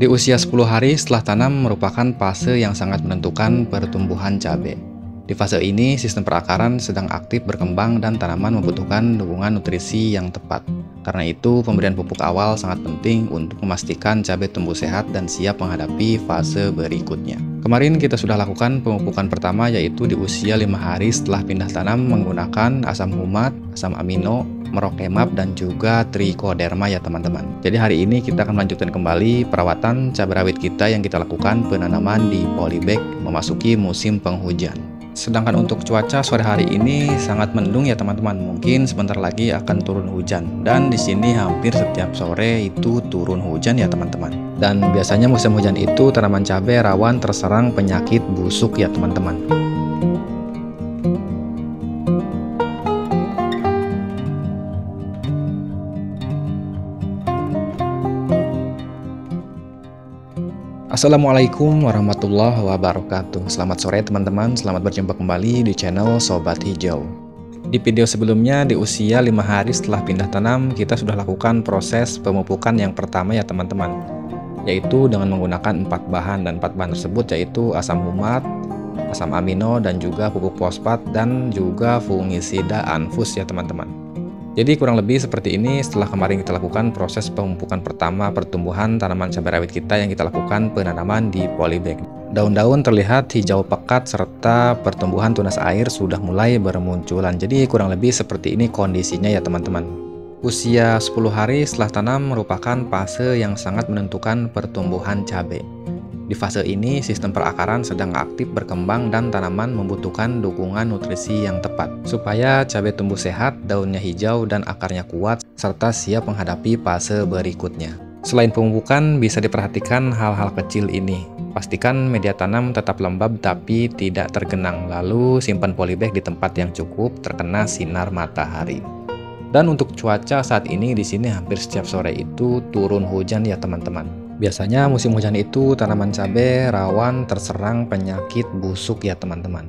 Di usia 10 hari setelah tanam merupakan fase yang sangat menentukan pertumbuhan cabai. Di fase ini, sistem perakaran sedang aktif berkembang dan tanaman membutuhkan dukungan nutrisi yang tepat. Karena itu, pemberian pupuk awal sangat penting untuk memastikan cabai tumbuh sehat dan siap menghadapi fase berikutnya. Kemarin kita sudah lakukan pemupukan pertama, yaitu di usia 5 hari setelah pindah tanam menggunakan asam humat, asam amino, Merochemab, dan juga Trichoderma ya teman-teman. Jadi hari ini kita akan melanjutkan kembali perawatan cabai rawit kita yang kita lakukan penanaman di polybag memasuki musim penghujan. Sedangkan untuk cuaca sore hari ini sangat mendung ya teman-teman. Mungkin sebentar lagi akan turun hujan. Dan di sini hampir setiap sore itu turun hujan ya teman-teman. Dan biasanya musim hujan itu tanaman cabai rawan terserang penyakit busuk ya teman-teman. Assalamualaikum warahmatullahi wabarakatuh. Selamat sore teman-teman, selamat berjumpa kembali di channel Sobat Hijau. Di video sebelumnya, di usia 5 hari setelah pindah tanam, kita sudah lakukan proses pemupukan yang pertama ya teman-teman, yaitu dengan menggunakan 4 bahan, dan 4 bahan tersebut yaitu asam humat, asam amino, dan juga pupuk fosfat, dan juga fungisida anfus ya teman-teman. Jadi kurang lebih seperti ini setelah kemarin kita lakukan proses pemupukan pertama pertumbuhan tanaman cabai rawit kita yang kita lakukan penanaman di polybag. Daun-daun terlihat hijau pekat serta pertumbuhan tunas air sudah mulai bermunculan. Jadi kurang lebih seperti ini kondisinya ya teman-teman. Usia 10 hari setelah tanam merupakan fase yang sangat menentukan pertumbuhan cabai. Di fase ini, sistem perakaran sedang aktif berkembang dan tanaman membutuhkan dukungan nutrisi yang tepat supaya cabai tumbuh sehat, daunnya hijau, dan akarnya kuat, serta siap menghadapi fase berikutnya. Selain pemupukan, bisa diperhatikan hal-hal kecil ini. Pastikan media tanam tetap lembab tapi tidak tergenang, lalu simpan polybag di tempat yang cukup terkena sinar matahari. Dan untuk cuaca saat ini di sini hampir setiap sore itu turun hujan ya teman-teman. Biasanya musim hujan itu tanaman cabai rawan terserang penyakit busuk ya teman-teman.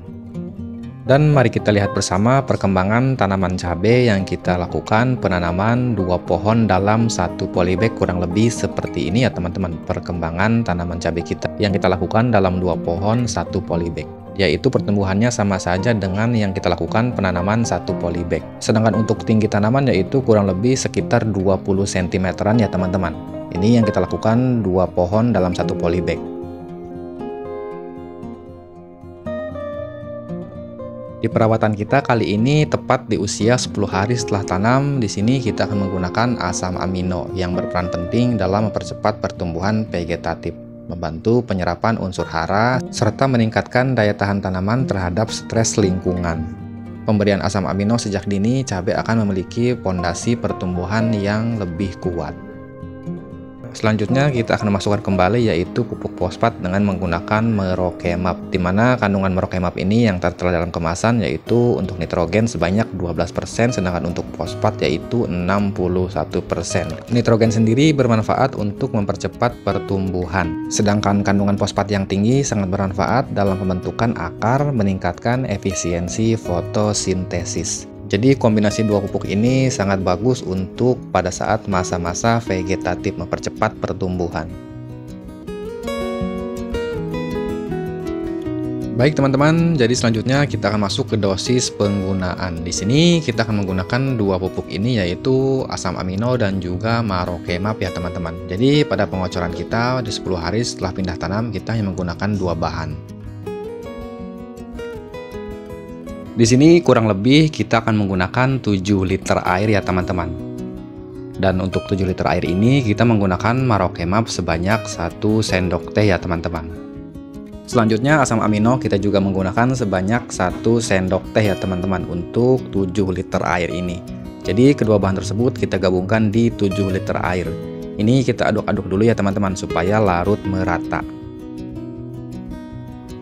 Dan mari kita lihat bersama perkembangan tanaman cabai yang kita lakukan penanaman 2 pohon dalam 1 polybag, kurang lebih seperti ini ya teman-teman. Perkembangan tanaman cabai kita yang kita lakukan dalam 2 pohon 1 polybag, yaitu pertumbuhannya sama saja dengan yang kita lakukan penanaman 1 polybag. Sedangkan untuk tinggi tanaman yaitu kurang lebih sekitar 20 cm ya teman-teman. Ini yang kita lakukan 2 pohon dalam 1 polybag. Di perawatan kita kali ini tepat di usia 10 hari setelah tanam, di sini kita akan menggunakan asam amino yang berperan penting dalam mempercepat pertumbuhan vegetatif, membantu penyerapan unsur hara, serta meningkatkan daya tahan tanaman terhadap stres lingkungan. Pemberian asam amino sejak dini, cabai akan memiliki pondasi pertumbuhan yang lebih kuat. Selanjutnya kita akan memasukkan kembali yaitu pupuk fosfat dengan menggunakan Merochemab, di mana kandungan Merochemab ini yang tertera dalam kemasan yaitu untuk nitrogen sebanyak 12%, sedangkan untuk fosfat yaitu 61%. Nitrogen sendiri bermanfaat untuk mempercepat pertumbuhan, sedangkan kandungan fosfat yang tinggi sangat bermanfaat dalam pembentukan akar, meningkatkan efisiensi fotosintesis. Jadi kombinasi 2 pupuk ini sangat bagus untuk pada saat masa-masa vegetatif, mempercepat pertumbuhan. Baik teman-teman, jadi selanjutnya kita akan masuk ke dosis penggunaan. Di sini kita akan menggunakan 2 pupuk ini yaitu asam amino dan juga Merochemab ya teman-teman. Jadi pada pengocoran kita di 10 hari setelah pindah tanam kita hanya menggunakan 2 bahan. Di sini kurang lebih kita akan menggunakan 7 liter air ya teman-teman. Dan untuk 7 liter air ini kita menggunakan Merochemab sebanyak 1 sendok teh ya teman-teman. Selanjutnya asam amino kita juga menggunakan sebanyak 1 sendok teh ya teman-teman untuk 7 liter air ini. Jadi kedua bahan tersebut kita gabungkan di 7 liter air. Ini kita aduk-aduk dulu ya teman-teman supaya larut merata.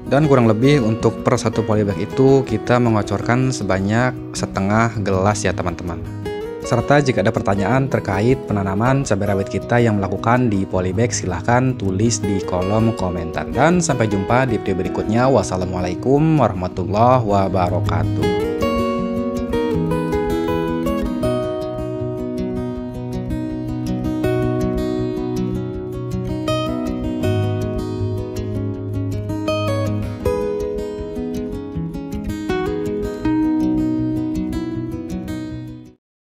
Dan kurang lebih untuk per 1 polybag itu kita mengocorkan sebanyak setengah gelas ya teman-teman. Serta jika ada pertanyaan terkait penanaman cabai rawit kita yang melakukan di polybag, silahkan tulis di kolom komentar. Dan sampai jumpa di video berikutnya. Wassalamualaikum warahmatullahi wabarakatuh.